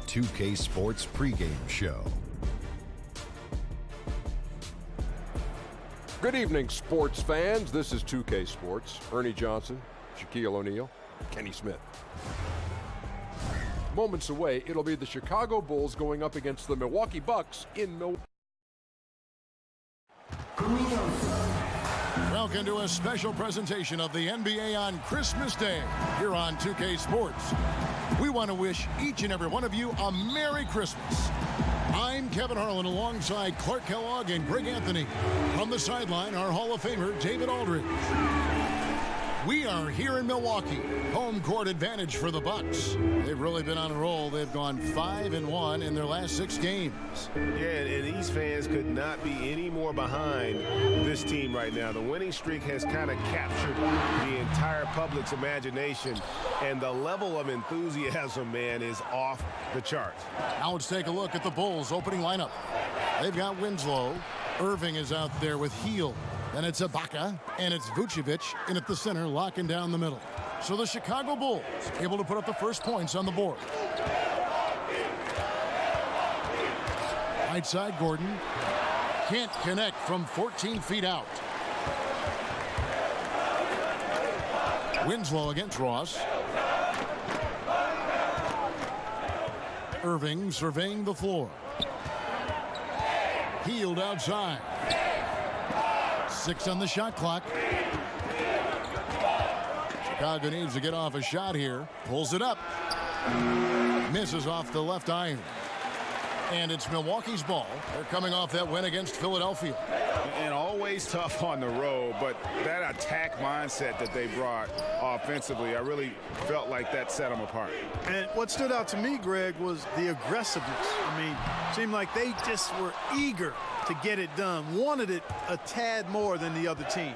2K Sports pregame show. Good evening, sports fans. This is 2K Sports. Ernie Johnson, Shaquille O'Neal, Kenny Smith. Moments away, it'll be the Chicago Bulls going up against the Milwaukee Bucks in Milwaukee. Welcome to a special presentation of the NBA on Christmas Day here on 2K Sports. We want to wish each and every one of you a Merry Christmas. I'm Kevin Harlan alongside Clark Kellogg and Greg Anthony. From the sideline, our Hall of Famer, David Aldridge. We are here in Milwaukee. Home court advantage for the Bucks. They've really been on a roll. They've gone 5-1 in their last 6 games. Yeah, and these fans could not be any more behind this team right now. The winning streak has kind of captured the entire public's imagination, and the level of enthusiasm, man, is off the charts. Now let's take a look at the Bulls' opening lineup. They've got Winslow. Irving is out there with Heel. Then it's Ibaka, and it's Vucevic in at the center, locking down the middle. So the Chicago Bulls able to put up the first points on the board. Right side, Gordon. Can't connect from 14 feet out. Winslow against Ross. Irving surveying the floor. Healed outside. 6 on the shot clock. Chicago needs to get off a shot here. Pulls it up. Misses off the left iron. And it's Milwaukee's ball. They're coming off that win against Philadelphia. And always tough on the road, but that attack mindset that they brought offensively, I really felt like that set them apart. And what stood out to me, Greg, was the aggressiveness. I mean, seemed like they just were eager to get it done, wanted it a tad more than the other team.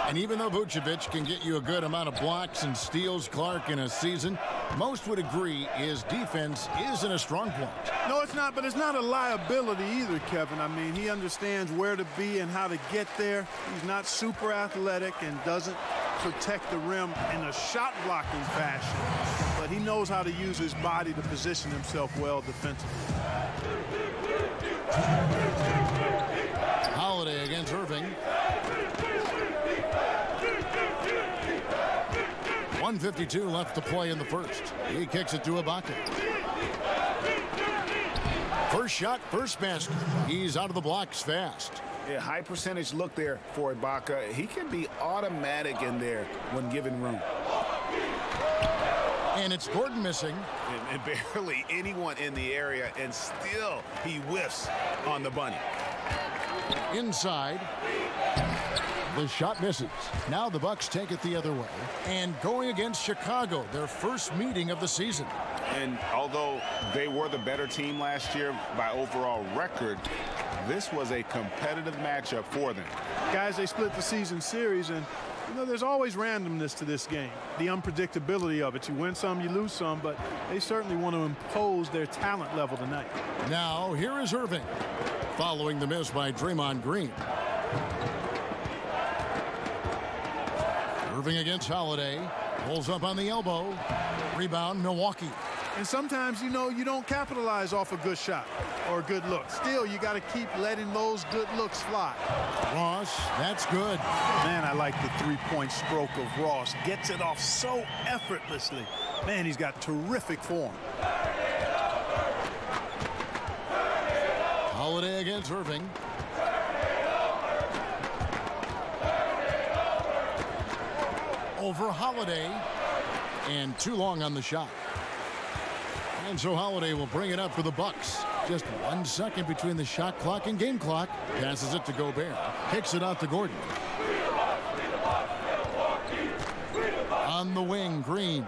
And even though Vucevic can get you a good amount of blocks and steals, Clark, in a season, most would agree his defense isn't a strong point. No, it's not, but it's not a liability either, Kevin. I mean, he understands where to be and how to get there. He's not super athletic and doesn't protect the rim in a shot-blocking fashion, but he knows how to use his body to position himself well defensively. Holiday against Irving. 1:52 left to play in the first. He kicks it to Ibaka. First shot, first basket. He's out of the blocks fast. Yeah, high percentage look there for Ibaka. He can be automatic in there when given room. And it's Gordon missing. And barely anyone in the area, and still he whiffs on the bunny. Inside. The shot misses. Now the Bucks take it the other way. And going against Chicago, their first meeting of the season. And although they were the better team last year by overall record, this was a competitive matchup for them. Guys, they split the season series, and you know, there's always randomness to this game. The unpredictability of it. You win some, you lose some, but they certainly want to impose their talent level tonight. Now, here is Irving, following the miss by Draymond Green. Irving against Holiday. Pulls up on the elbow. Rebound, Milwaukee. And sometimes, you know, you don't capitalize off a good shot or a good look. Still, you got to keep letting those good looks fly. Ross, that's good. Man, I like the three-point stroke of Ross. Gets it off so effortlessly. Man, he's got terrific form. Holiday against Irving. Over Holiday. And too long on the shot. And so Holiday will bring it up for the Bucks. Just 1 second between the shot clock and game clock. Passes it to Gobert. Kicks it out to Gordon. On the wing, Green.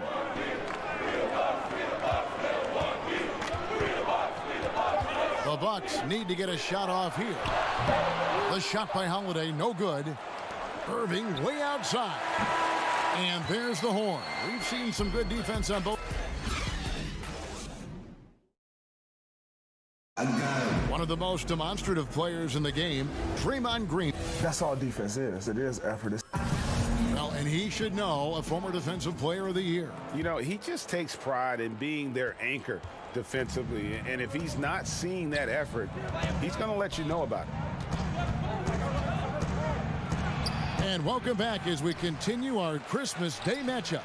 The Bucks need to get a shot off here. The shot by Holiday, no good. Irving way outside. And there's the horn. We've seen some good defense on both. One of the most demonstrative players in the game, Draymond Green. That's all defense is. It is effort. Well, and he should know, a former defensive player of the year. You know, he just takes pride in being their anchor defensively. And if he's not seeing that effort, he's going to let you know about it. And welcome back as we continue our Christmas Day matchup.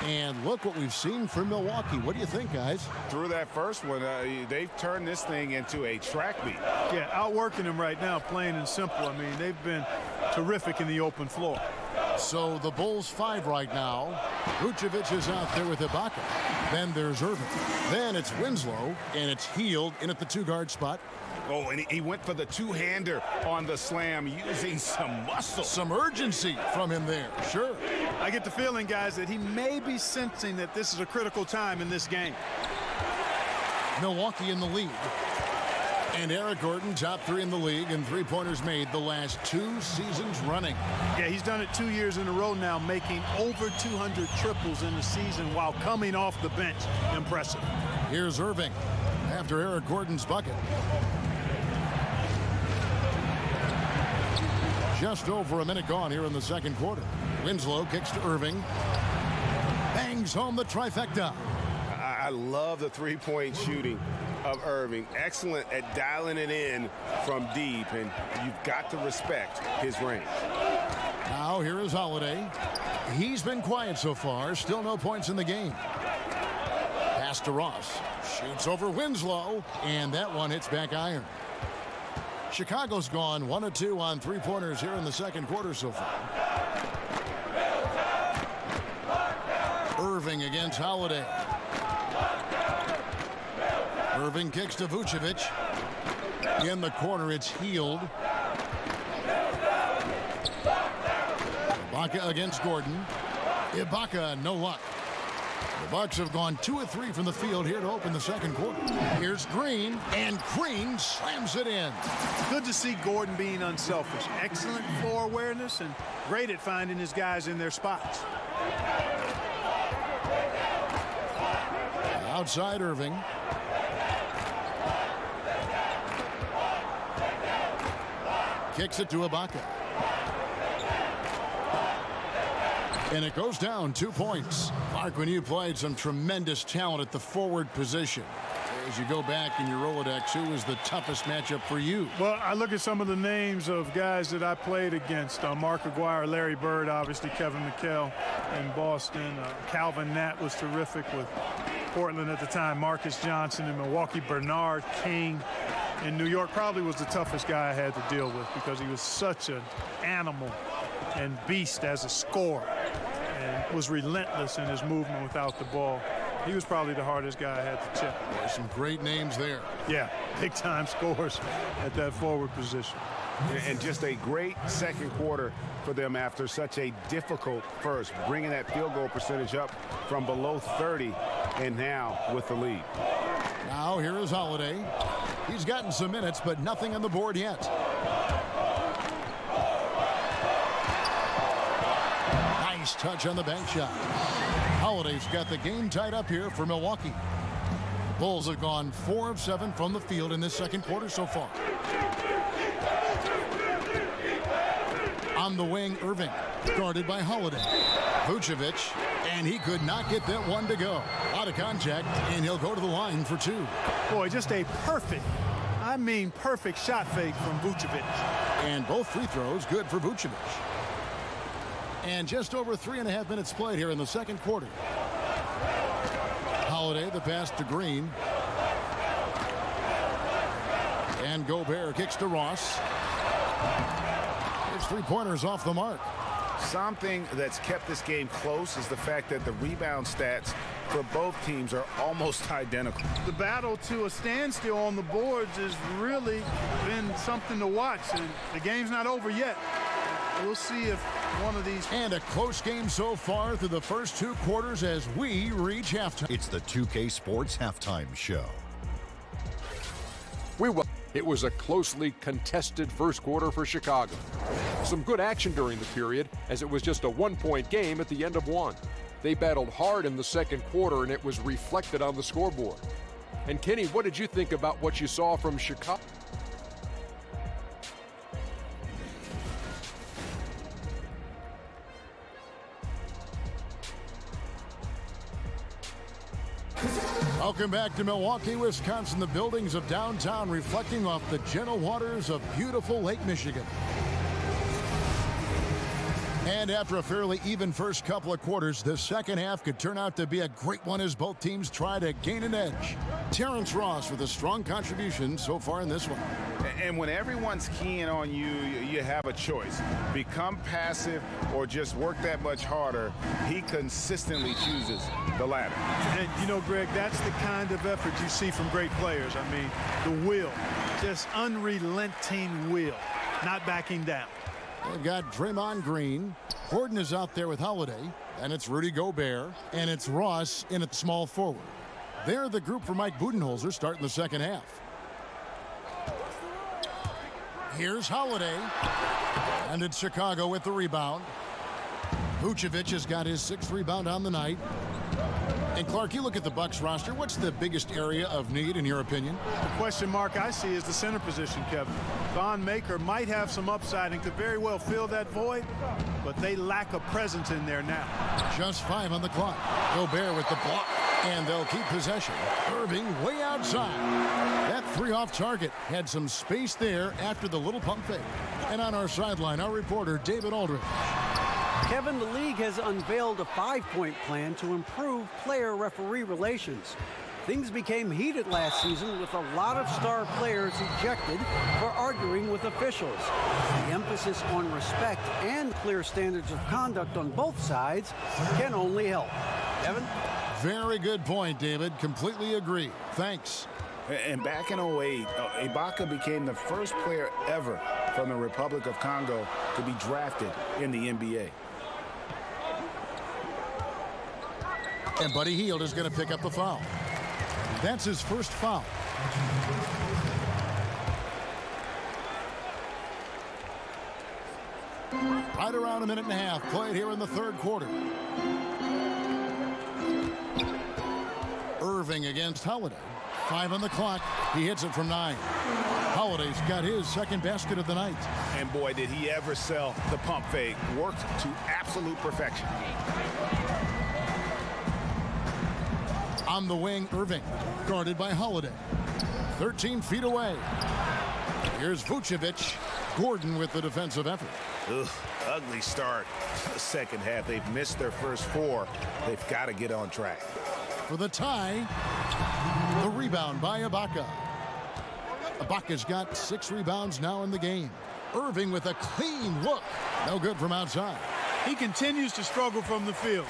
And look what we've seen from Milwaukee. What do you think, guys? Through that first one, they've turned this thing into a track meet. Yeah, outworking them right now, plain and simple. I mean, they've been terrific in the open floor. So the Bulls 5 right now. Vucevic is out there with Ibaka. Then there's Irving. Then it's Winslow, and it's Hield in at the 2-guard spot. Oh, and he went for the two-hander on the slam using some muscle. Some urgency from him there, sure. I get the feeling, guys, that he may be sensing that this is a critical time in this game. Milwaukee in the lead. And Eric Gordon, top 3 in the league, and three-pointers made the last 2 seasons running. Yeah, he's done it 2 years in a row now, making over 200 triples in the season while coming off the bench. Impressive. Here's Irving after Eric Gordon's bucket. Just over a minute gone here in the second quarter. Winslow kicks to Irving. Bangs home the trifecta. I love the three-point shooting of Irving. Excellent at dialing it in from deep, and you've got to respect his range. Now here is Holiday. He's been quiet so far. Still no points in the game. Pass to Ross. Shoots over Winslow, and that one hits back iron. Chicago's gone 1 of 2 on three-pointers here in the second quarter so far. Irving against Holiday. Irving kicks to Vucevic. In the corner, it's Hield. Ibaka against Gordon. Ibaka, no luck. The Bucks have gone 2 of 3 from the field here to open the second quarter. Here's Green, and Green slams it in. Good to see Gordon being unselfish. Excellent floor awareness and great at finding his guys in their spots. Outside Irving. Kicks it to Ibaka. And it goes down 2 points. Mark, when you played some tremendous talent at the forward position, as you go back in your Rolodex, who was the toughest matchup for you? Well, I look at some of the names of guys that I played against. Mark Aguirre, Larry Bird, obviously Kevin McHale in Boston. Calvin Nat was terrific with Portland at the time. Marcus Johnson in Milwaukee. Bernard King in New York probably was the toughest guy I had to deal with because he was such an animal and beast as a scorer and was relentless in his movement without the ball. He was probably the hardest guy I had to check. There's some great names there. Yeah, big-time scores at that forward position. And just a great second quarter for them after such a difficult first, bringing that field goal percentage up from below 30 and now with the lead. Now here is Holiday. He's gotten some minutes, but nothing on the board yet. Nice touch on the bank shot. Holiday's got the game tied up here for Milwaukee. Bulls have gone 4 of 7 from the field in this second quarter so far. On the wing, Irving, guarded by Holiday. Vucevic, and he could not get that one to go. Out of contact, and he'll go to the line for 2. Boy, just a perfect, I mean perfect shot fake from Vucevic. And both free throws good for Vucevic. And just over 3.5 minutes played here in the second quarter. Holiday, the pass to Green. And Gobert kicks to Ross. His three-pointers off the mark. Something that's kept this game close is the fact that the rebound stats for both teams are almost identical. The battle to a standstill on the boards has really been something to watch, and the game's not over yet. We'll see if one of these... And a close game so far through the first 2 quarters as we reach halftime. It's the 2K Sports Halftime Show. It was a closely contested first quarter for Chicago. Some good action during the period, as it was just a 1-point game at the end of one. They battled hard in the second quarter, and it was reflected on the scoreboard. And Kenny, what did you think about what you saw from Chicago? Welcome back to Milwaukee, Wisconsin, the buildings of downtown reflecting off the gentle waters of beautiful Lake Michigan. And after a fairly even first couple of quarters, the second half could turn out to be a great one as both teams try to gain an edge. Terrence Ross with a strong contribution so far in this one. And when everyone's keying on you, you have a choice. Become passive or just work that much harder. He consistently chooses the latter. And, you know, Greg, that's the kind of effort you see from great players. I mean, the will, just unrelenting will, not backing down. They've got Draymond Green. Gordon is out there with Holiday. And it's Rudy Gobert. And it's Ross in at small forward. They're the group for Mike Budenholzer starting the second half. Here's Holiday. And it's Chicago with the rebound. Vucevic has got his 6th rebound on the night. And Clark, you look at the Bucks roster. What's the biggest area of need in your opinion? The question mark I see is the center position, Kevin. Von Maker might have some upside and could very well fill that void, but they lack a presence in there now. Just 5 on the clock. Gobert with the block, and they'll keep possession. Irving way outside. That 3 off target had some space there after the little pump fake. And on our sideline, our reporter, David Aldridge. Kevin, the league has unveiled a 5-point plan to improve player-referee relations. Things became heated last season with a lot of star players ejected for arguing with officials. The emphasis on respect and clear standards of conduct on both sides can only help. Kevin? Very good point, David. Completely agree. Thanks. And back in 08, Ibaka became the first player ever from the Republic of Congo to be drafted in the NBA. And Buddy Hield is going to pick up the foul. That's his first foul. Right around a minute and a half played here in the third quarter. Irving against Holiday. 5 on the clock. He hits it from 9. Holiday's got his second basket of the night. And boy, did he ever sell the pump fake. Worked to absolute perfection. On the wing, Irving, guarded by Holiday. 13 feet away. Here's Vucevic. Gordon with the defensive effort. Ugh, ugly start. The second half, they've missed their first 4. They've got to get on track. For the tie, the rebound by Ibaka. Ibaka's got 6 rebounds now in the game. Irving with a clean look. No good from outside. He continues to struggle from the field.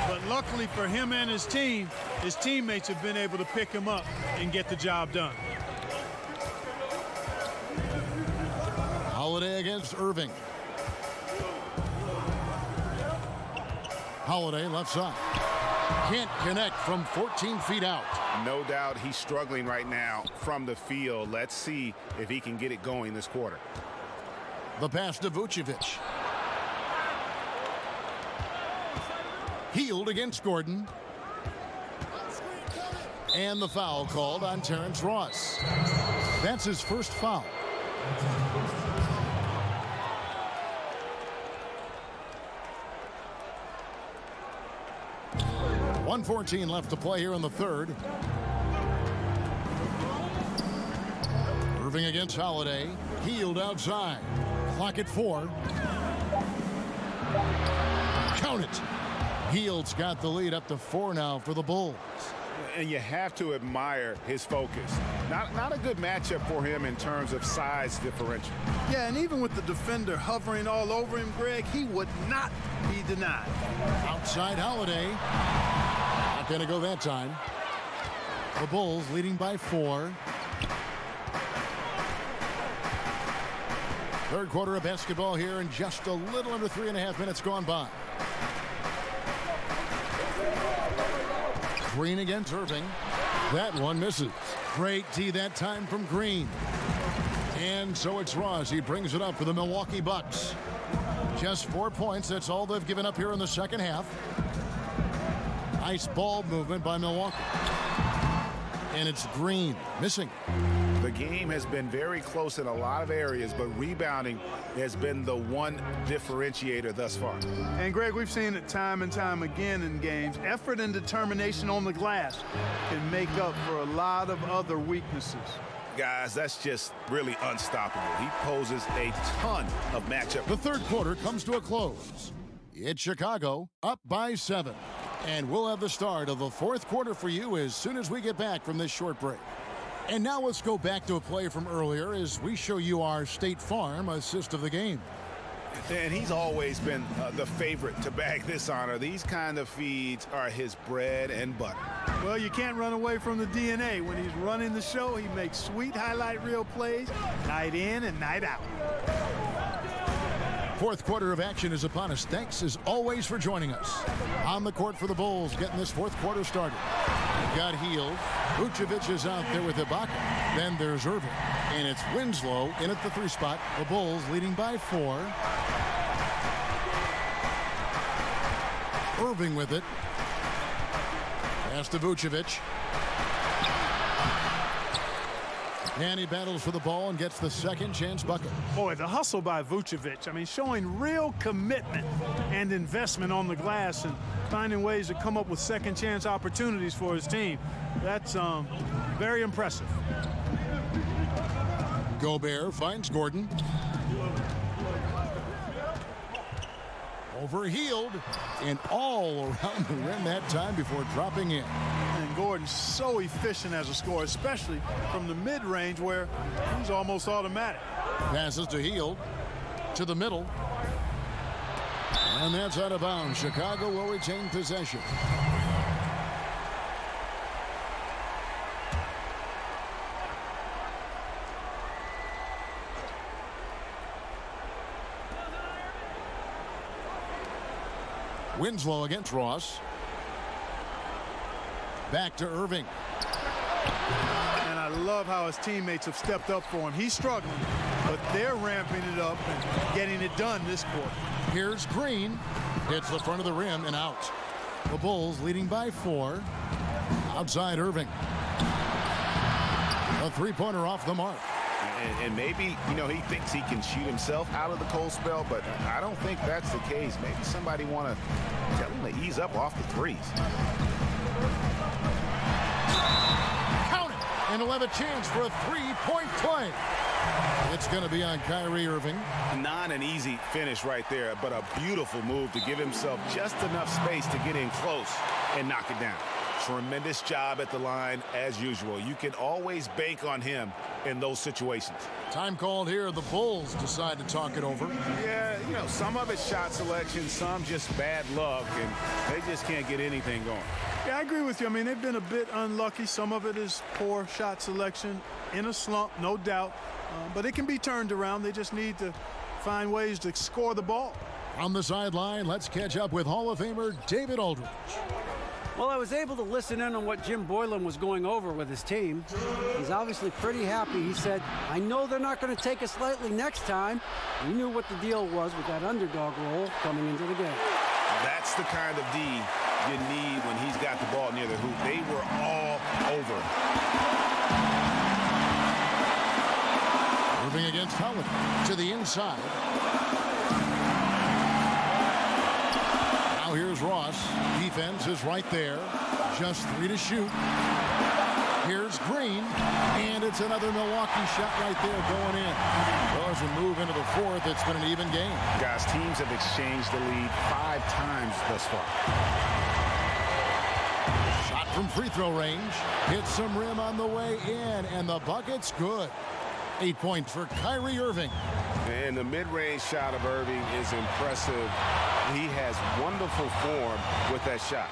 But luckily for him and his team, his teammates have been able to pick him up and get the job done. Holiday against Irving. Holiday left side. Can't connect from 14 feet out. No doubt he's struggling right now from the field. Let's see if he can get it going this quarter. The pass to Vucevic. Hield against Gordon. And the foul called on Terrence Ross. That's his first foul. .114 left to play here in the third. Irving against Holiday. Hield outside. Clock at 4. Count it. Hield's got the lead up to 4 now for the Bulls. And you have to admire his focus. Not a good matchup for him in terms of size differential. Yeah, and even with the defender hovering all over him, Greg, he would not be denied. Outside Holiday. Not going to go that time. The Bulls leading by 4. Third quarter of basketball here, and just a little under 3.5 minutes gone by. Green against Irving. That one misses. Great D that time from Green. And so it's Ross. He brings it up for the Milwaukee Bucks. Just 4 points. That's all they've given up here in the second half. Nice ball movement by Milwaukee. And it's Green missing. The The game has been very close in a lot of areas, but rebounding has been the one differentiator thus far. And, Greg, we've seen it time and time again in games. Effort and determination on the glass can make up for a lot of other weaknesses. Guys, that's just really unstoppable. He poses a ton of matchup. The third quarter comes to a close. It's Chicago up by 7. And we'll have the start of the fourth quarter for you as soon as we get back from this short break. And now let's go back to a play from earlier as we show you our State Farm assist of the game. And he's always been the favorite to bag this honor. These kind of feeds are his bread and butter. Well, you can't run away from the DNA. When he's running the show, he makes sweet highlight reel plays night in and night out. Fourth quarter of action is upon us. Thanks, as always, for joining us. On the court for the Bulls, getting this fourth quarter started. Got Hield. Vucevic is out there with Ibaka. Then there's Irving. And it's Winslow in at the 3 spot. The Bulls leading by 4. Irving with it. Pass to Vucevic. And he battles for the ball and gets the second chance bucket. Boy, the hustle by Vucevic. I mean, showing real commitment and investment on the glass and finding ways to come up with second chance opportunities for his team. That's very impressive. Gobert finds Gordon. Over Hield and all around the rim that time before dropping in. And Gordon's so efficient as a scorer, especially from the mid-range where he's almost automatic. Passes to Hield, to the middle. And that's out of bounds. Chicago will retain possession. Winslow against Ross. Back to Irving. And I love how his teammates have stepped up for him. He's struggling, but they're ramping it up and getting it done this quarter. Here's Green. Hits the front of the rim and out. The Bulls leading by 4. Outside Irving. A three-pointer off the mark. And maybe, you know, he thinks he can shoot himself out of the cold spell, but I don't think that's the case. Maybe somebody want to tell him to ease up off the threes. Count it! And he'll have a chance for a three-point play. It's going to be on Kyrie Irving. Not an easy finish right there, but a beautiful move to give himself just enough space to get in close and knock it down. Tremendous job at the line as usual. You can always bank on him in those situations. Time called here. The Bulls decide to talk it over. Yeah, you know, some of it's shot selection, some just bad luck, and they just can't get anything going. Yeah, I agree with you. I mean, they've been a bit unlucky. Some of it is poor shot selection, in a slump, no doubt. But it can be turned around. They just need to find ways to score the ball. On the sideline, let's catch up with Hall of Famer David Aldridge. Well, I was able to listen in on what Jim Boylan was going over with his team. He's obviously pretty happy. He said, I know they're not going to take us lightly next time. We knew what the deal was with that underdog role coming into the game. That's the kind of D you need when he's got the ball near the hoop. They were all over. Moving against Howard to the inside. Now here's Ross. Defense is right there. Just 3 to shoot. Here's Green. And it's another Milwaukee shot right there going in. Well, as we move into the fourth, it's been an even game. Guys, teams have exchanged the lead 5 times thus far. Shot from free throw range. Hits some rim on the way in. And the bucket's good. 8 points for Kyrie Irving. And the mid-range shot of Irving is impressive. He has wonderful form with that shot.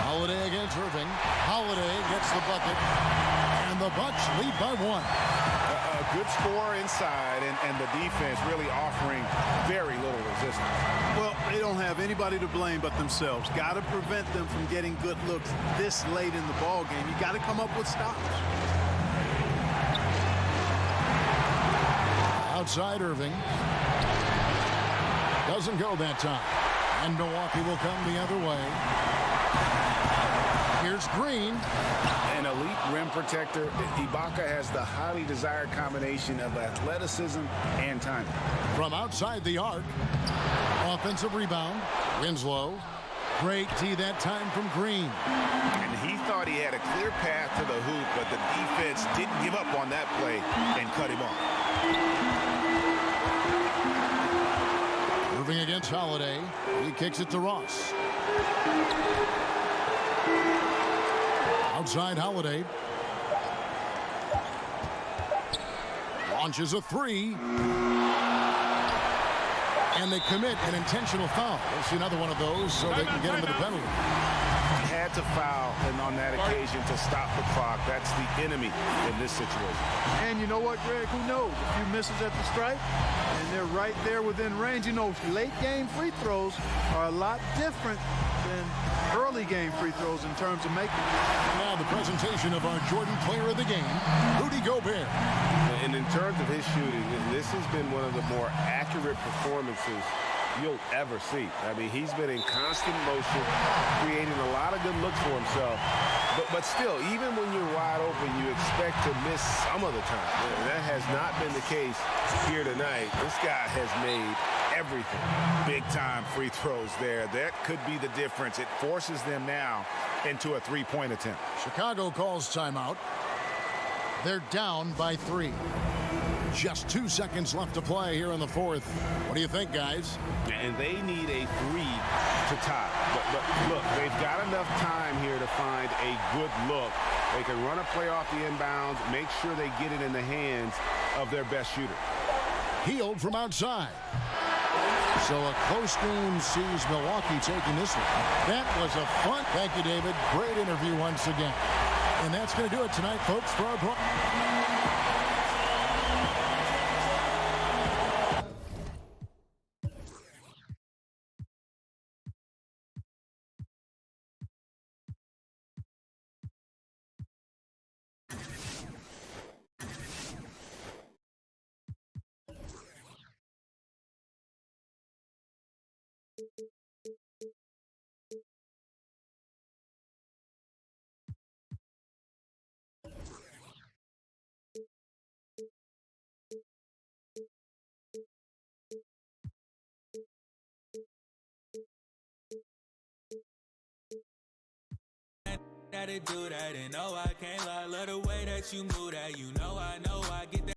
Holiday against Irving. Holiday gets the bucket. And the Bucks lead by 1. A good score inside, and the defense really offering very little resistance. Well, they don't have anybody to blame but themselves. Got to prevent them from getting good looks this late in the ball game. You got to come up with stops. Outside Irving. Doesn't go that time. And Milwaukee will come the other way. Here's Green. An elite rim protector. Ibaka has the highly desired combination of athleticism and timing. From outside the arc. Offensive rebound. Winslow. Great D that time from Green. And he thought he had a clear path to the hoop, but the defense didn't give up on that play and cut him off. Moving against Holiday. He kicks it to Ross. Outside Holiday. Launches a three. And they commit an intentional foul. We'll see another one of those so they can get into the penalty. He had to foul and on that occasion to stop the clock. That's the enemy in this situation. And you know what, Greg? Who knows? A few misses at the stripe, and they're right there within range. You know, late game free throws are a lot different than early game free throws in terms of making. Now the presentation of our Jordan player of the game, Rudy Gobert. And in terms of his shooting, this has been one of the more accurate performances you'll ever see. I mean, he's been in constant motion, creating a lot of good looks for himself. But still, even when you're wide open, you expect to miss some of the time. And that has not been the case here tonight. This guy has made everything. Big-time free throws there. That could be the difference. It forces them now into a three-point attempt. Chicago calls timeout. They're down by 3. Just 2 seconds left to play here in the fourth. What do you think, guys? And they need a 3 to tie. But look, they've got enough time here to find a good look. They can run a play off the inbounds, make sure they get it in the hands of their best shooter. Hield from outside. So a close game sees Milwaukee taking this one. That was a fun. Thank you, David. Great interview once again. And that's going to do it tonight, folks, for our To do that, and no, I can't lie. Love the way that you move that. You know I get that.